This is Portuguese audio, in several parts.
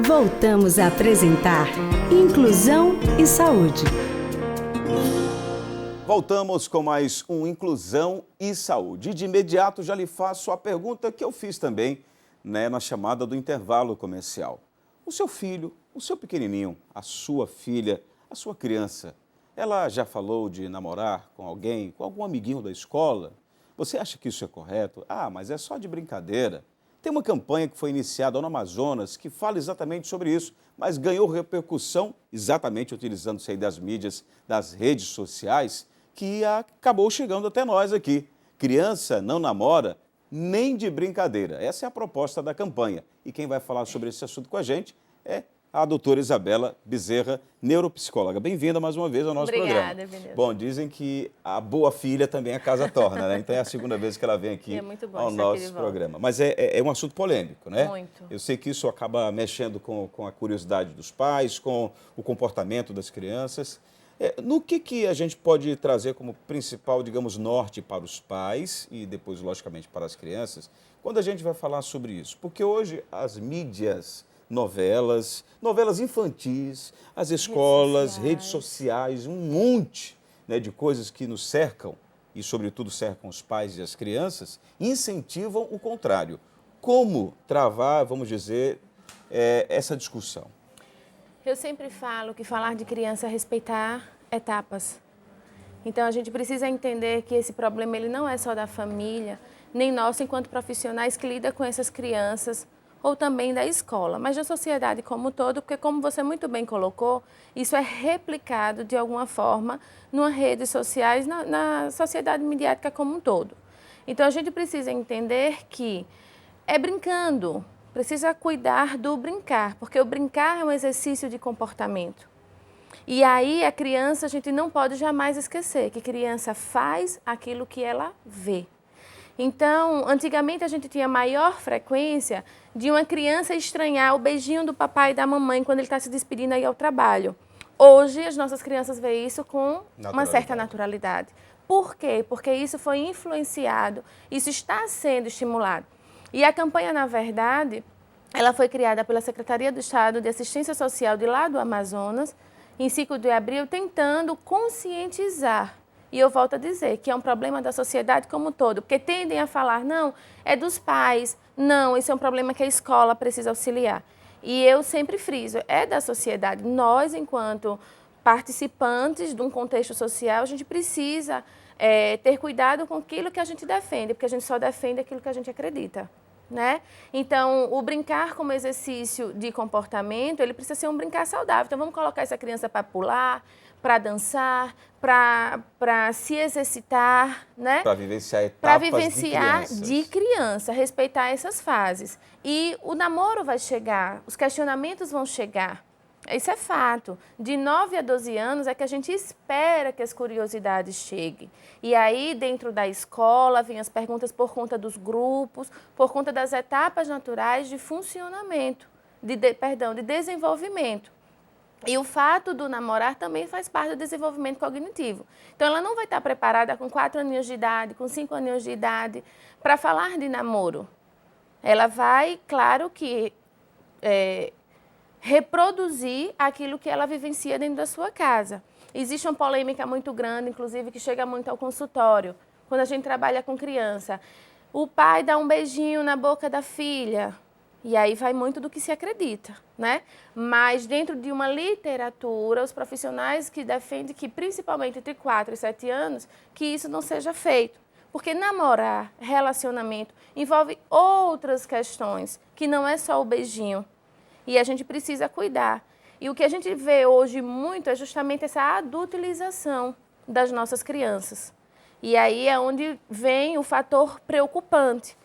Voltamos a apresentar Inclusão e Saúde. Voltamos com mais um Inclusão e Saúde. E de imediato já lhe faço a pergunta que eu fiz também, na chamada do intervalo comercial. O seu filho, o seu pequenininho, a sua filha, a sua criança, ela já falou de namorar com alguém, com algum amiguinho da escola? Você acha que isso é correto? Ah, mas é só de brincadeira. Tem uma campanha que foi iniciada no Amazonas que fala exatamente sobre isso, mas ganhou repercussão exatamente utilizando-se aí das mídias, das redes sociais, que acabou chegando até nós aqui. Criança não namora nem de brincadeira. Essa é a proposta da campanha. E quem vai falar sobre esse assunto com a gente é a doutora Isabela Bezerra, neuropsicóloga. Bem-vinda mais uma vez ao nosso programa. Obrigada, Vinícius. Bom, dizem que a boa filha também a casa torna, né? Então é a segunda vez que ela vem aqui ao nosso programa. Mas é um assunto polêmico, né? Muito. Eu sei que isso acaba mexendo com a curiosidade dos pais, com o comportamento das crianças. No que a gente pode trazer como principal, digamos, norte para os pais e depois, logicamente, para as crianças, quando a gente vai falar sobre isso? Porque hoje as mídias, novelas infantis, as escolas, redes sociais, um monte, né, de coisas que nos cercam e, sobretudo, cercam os pais e as crianças, incentivam o contrário. Como travar, vamos dizer, essa discussão? Eu sempre falo que falar de criança é respeitar etapas. Então, a gente precisa entender que esse problema ele não é só da família, nem nosso enquanto profissionais que lidam com essas crianças, ou também da escola, mas da sociedade como um todo, porque como você muito bem colocou, isso é replicado de alguma forma nas redes sociais, na sociedade midiática como um todo. Então, a gente precisa entender que é brincando, precisa cuidar do brincar, porque o brincar é um exercício de comportamento. E aí, a criança, a gente não pode jamais esquecer que criança faz aquilo que ela vê. Então, antigamente a gente tinha maior frequência de uma criança estranhar o beijinho do papai e da mamãe quando ele está se despedindo aí ao trabalho. Hoje, as nossas crianças veem isso com uma certa naturalidade. Por quê? Porque isso foi influenciado, isso está sendo estimulado. E a campanha, na verdade, ela foi criada pela Secretaria do Estado de Assistência Social de lá do Amazonas, em 5 de abril, tentando conscientizar. E eu volto a dizer que é um problema da sociedade como um todo, porque tendem a falar, não, é dos pais, não, isso é um problema que a escola precisa auxiliar. E eu sempre friso, é da sociedade. Nós, enquanto participantes de um contexto social, a gente precisa ter cuidado com aquilo que a gente defende, porque a gente só defende aquilo que a gente acredita. Né? Então, o brincar como exercício de comportamento, ele precisa ser um brincar saudável. Então, vamos colocar essa criança para pular, para dançar, para se exercitar, né? Para vivenciar etapas de criança, respeitar essas fases. E o namoro vai chegar, os questionamentos vão chegar. Isso é fato. De 9 a 12 anos é que a gente espera que as curiosidades cheguem. E aí, dentro da escola, vêm as perguntas por conta dos grupos, por conta das etapas naturais de funcionamento, de desenvolvimento. E o fato do namorar também faz parte do desenvolvimento cognitivo. Então, ela não vai estar preparada com 4 aninhos de idade, com 5 aninhos de idade, para falar de namoro. Ela vai, claro que, reproduzir aquilo que ela vivencia dentro da sua casa. Existe uma polêmica muito grande, inclusive, que chega muito ao consultório, quando a gente trabalha com criança. O pai dá um beijinho na boca da filha, e aí vai muito do que se acredita, né? Mas dentro de uma literatura, os profissionais que defendem que, principalmente entre 4 e 7 anos, que isso não seja feito. Porque namorar, relacionamento, envolve outras questões, que não é só o beijinho. E a gente precisa cuidar. E o que a gente vê hoje muito é justamente essa adultização das nossas crianças. E aí é onde vem o fator preocupante.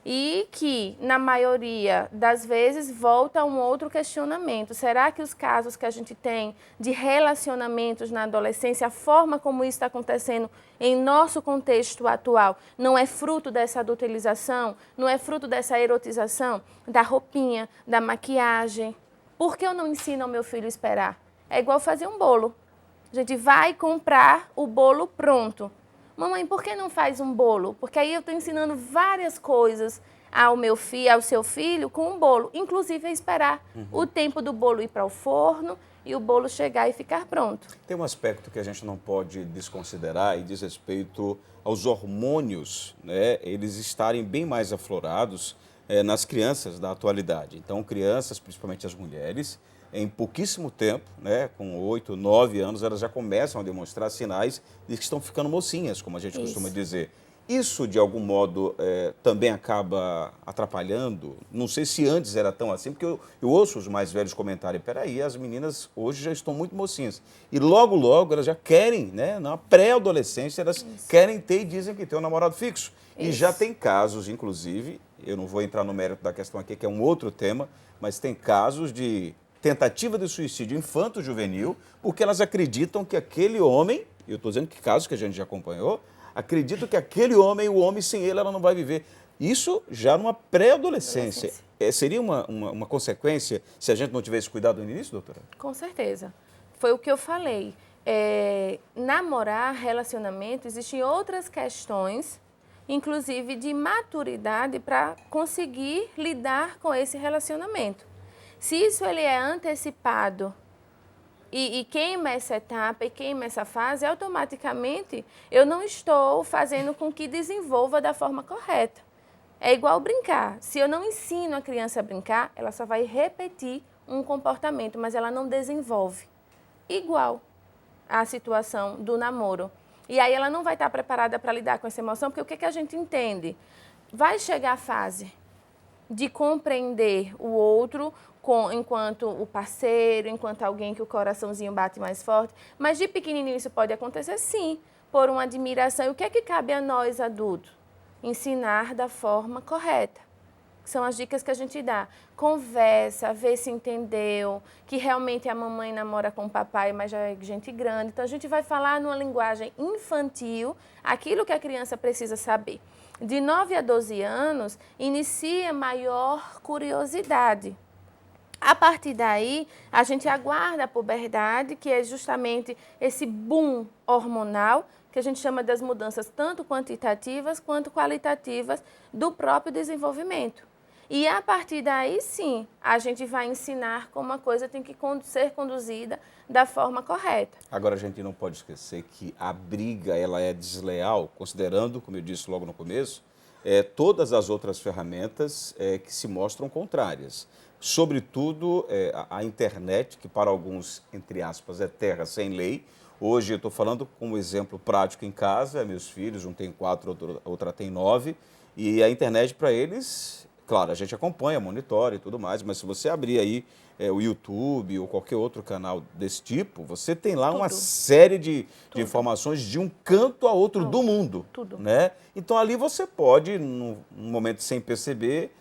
E que, na maioria das vezes, volta a um outro questionamento. Será que os casos que a gente tem de relacionamentos na adolescência, a forma como isso está acontecendo em nosso contexto atual, não é fruto dessa adultização, não é fruto dessa erotização, da roupinha, da maquiagem? Por que eu não ensino ao meu filho a esperar? É igual fazer um bolo. A gente vai comprar o bolo pronto. Mamãe, por que não faz um bolo? Porque aí eu estou ensinando várias coisas ao seu filho com um bolo. Inclusive, é esperar o tempo do bolo ir para o forno e o bolo chegar e ficar pronto. Tem um aspecto que a gente não pode desconsiderar e diz respeito aos hormônios, né? Eles estarem bem mais aflorados nas crianças da atualidade. Então, crianças, principalmente as mulheres, em pouquíssimo tempo, né, com 8, 9 anos, elas já começam a demonstrar sinais de que estão ficando mocinhas, como a gente costuma dizer. Isso, de algum modo, também acaba atrapalhando? Não sei se antes era tão assim, porque eu ouço os mais velhos comentarem, peraí, as meninas hoje já estão muito mocinhas. E logo, logo, elas já querem, né, na pré-adolescência, elas querem ter e dizem que tem um namorado fixo. E já tem casos, inclusive, eu não vou entrar no mérito da questão aqui, que é um outro tema, mas tem casos de tentativa de suicídio infanto-juvenil, porque elas acreditam que aquele homem, eu estou dizendo que casos que a gente já acompanhou, acreditam que aquele homem, o homem sem ele, ela não vai viver. Isso já numa pré-adolescência. Seria uma consequência se a gente não tivesse cuidado no início, doutora? Com certeza. Foi o que eu falei. Namorar, relacionamento, existem outras questões, inclusive de maturidade, para conseguir lidar com esse relacionamento. Se isso ele é antecipado e queima essa etapa e queima essa fase, automaticamente eu não estou fazendo com que desenvolva da forma correta. É igual brincar. Se eu não ensino a criança a brincar, ela só vai repetir um comportamento, mas ela não desenvolve. Igual a situação do namoro. E aí ela não vai estar preparada para lidar com essa emoção, porque o que a gente entende? Vai chegar a fase de compreender o outro enquanto o parceiro, enquanto alguém que o coraçãozinho bate mais forte. Mas de pequenininho isso pode acontecer, sim, por uma admiração. E o que é que cabe a nós, adultos? Ensinar da forma correta. São as dicas que a gente dá. Conversa, vê se entendeu, que realmente a mamãe namora com o papai, mas já é gente grande. Então, a gente vai falar numa linguagem infantil aquilo que a criança precisa saber. De 9 a 12 anos, inicia maior curiosidade. A partir daí, a gente aguarda a puberdade, que é justamente esse boom hormonal, que a gente chama das mudanças tanto quantitativas quanto qualitativas do próprio desenvolvimento. E a partir daí, sim, a gente vai ensinar como a coisa tem que ser conduzida da forma correta. Agora, a gente não pode esquecer que a briga ela é desleal, considerando, como eu disse logo no começo, todas as outras ferramentas que se mostram contrárias. Sobretudo a internet, que para alguns, entre aspas, é terra sem lei. Hoje eu estou falando como exemplo prático em casa, meus filhos, um tem 4, outra tem 9, e a internet para eles, claro, a gente acompanha, monitora e tudo mais, mas se você abrir aí o YouTube ou qualquer outro canal desse tipo, você tem lá uma série de informações de um canto a outro do mundo. Né? Então ali você pode, num momento sem perceber,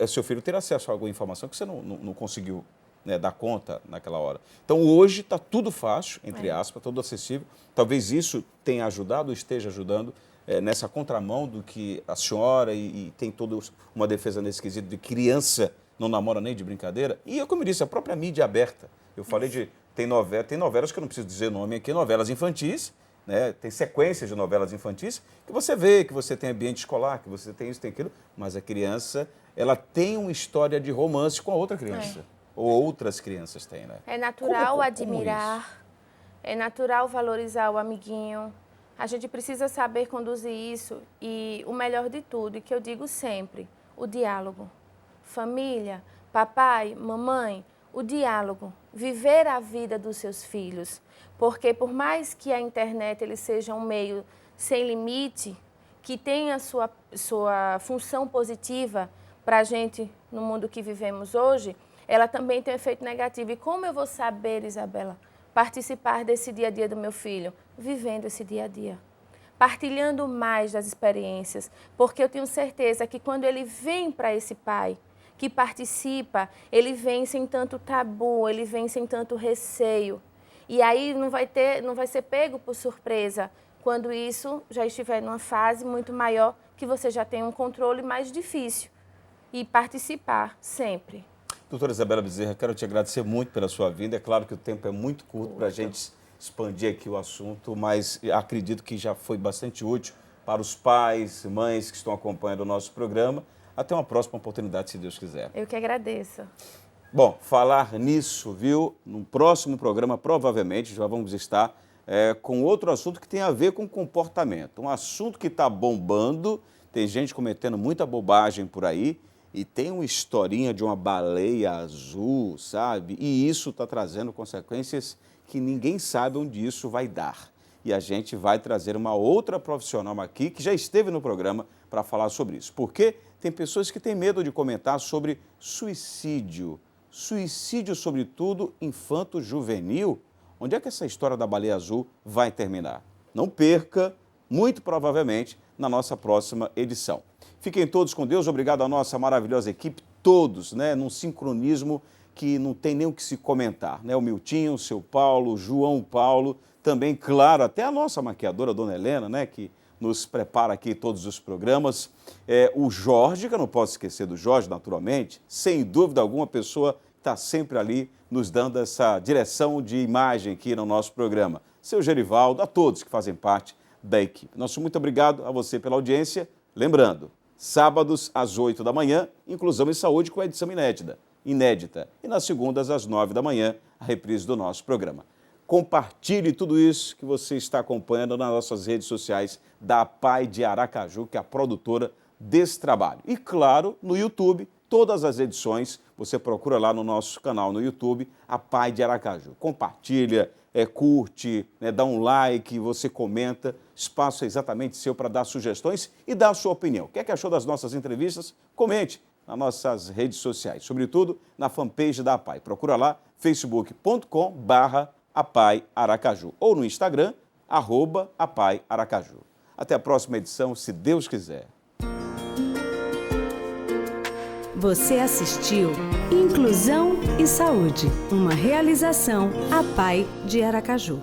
seu filho ter acesso a alguma informação que você não conseguiu, né, dar conta naquela hora. Então, hoje está tudo fácil, entre aspas, tudo acessível. Talvez isso tenha ajudado, esteja ajudando nessa contramão do que a senhora e tem toda uma defesa nesse quesito de criança não namora nem de brincadeira. E, como eu disse, a própria mídia aberta. Eu falei tem novelas que eu não preciso dizer nome aqui, novelas infantis, né? Tem sequências de novelas infantis que você vê, que você tem ambiente escolar, que você tem isso, tem aquilo, mas a criança, ela tem uma história de romance com a outra criança. Ou outras crianças têm, né? É natural admirar, é natural valorizar o amiguinho. A gente precisa saber conduzir isso e o melhor de tudo, e que eu digo sempre, o diálogo. Família, papai, mamãe, o diálogo. Viver a vida dos seus filhos. Porque por mais que a internet ele seja um meio sem limite, que tenha sua função positiva para a gente no mundo que vivemos hoje, ela também tem um efeito negativo. E como eu vou saber, Isabela, participar desse dia a dia do meu filho? Vivendo esse dia a dia. Partilhando mais das experiências. Porque eu tenho certeza que quando ele vem para esse pai, que participa, ele vem sem tanto tabu, ele vem sem tanto receio. E aí não vai ser pego por surpresa quando isso já estiver numa fase muito maior, que você já tem um controle mais difícil. E participar sempre. Doutora Isabela Bezerra, quero te agradecer muito pela sua vinda. É claro que o tempo é muito curto para a gente expandir aqui o assunto, mas acredito que já foi bastante útil para os pais, mães que estão acompanhando o nosso programa. Até uma próxima oportunidade, se Deus quiser. Eu que agradeço. Bom, falar nisso, viu? No próximo programa, provavelmente, já vamos estar com outro assunto que tem a ver com comportamento. Um assunto que está bombando, tem gente cometendo muita bobagem por aí, e tem uma historinha de uma baleia azul, sabe? E isso está trazendo consequências que ninguém sabe onde isso vai dar. E a gente vai trazer uma outra profissional aqui, que já esteve no programa, para falar sobre isso. Porque tem pessoas que têm medo de comentar sobre suicídio. Suicídio, sobretudo, infanto-juvenil. Onde é que essa história da baleia azul vai terminar? Não perca, muito provavelmente, na nossa próxima edição. Fiquem todos com Deus, obrigado à nossa maravilhosa equipe, todos, né, num sincronismo que não tem nem o que se comentar, né? O Miltinho, o seu Paulo, o João Paulo, também, claro, até a nossa maquiadora, Dona Helena, né, que nos prepara aqui todos os programas. O Jorge, que eu não posso esquecer do Jorge, naturalmente, sem dúvida alguma, pessoa está sempre ali nos dando essa direção de imagem aqui no nosso programa. Seu Gerivaldo, a todos que fazem parte da equipe. Nosso muito obrigado a você pela audiência. Lembrando, sábados às 8 da manhã, Inclusão e Saúde com a edição inédita. E nas segundas às 9 da manhã, a reprise do nosso programa. Compartilhe tudo isso que você está acompanhando nas nossas redes sociais da APAI de Aracaju, que é a produtora desse trabalho. E, claro, no YouTube, todas as edições, você procura lá no nosso canal no YouTube, APAI de Aracaju. Compartilha, curte, né, dá um like, você comenta. Espaço é exatamente seu para dar sugestões e dar a sua opinião. O que é que achou das nossas entrevistas? Comente nas nossas redes sociais, sobretudo na fanpage da APAI. Procura lá, facebook.com/APAI Aracaju ou no Instagram, @APAI Aracaju. Até a próxima edição, se Deus quiser. Você assistiu Inclusão e Saúde, uma realização APAI de Aracaju.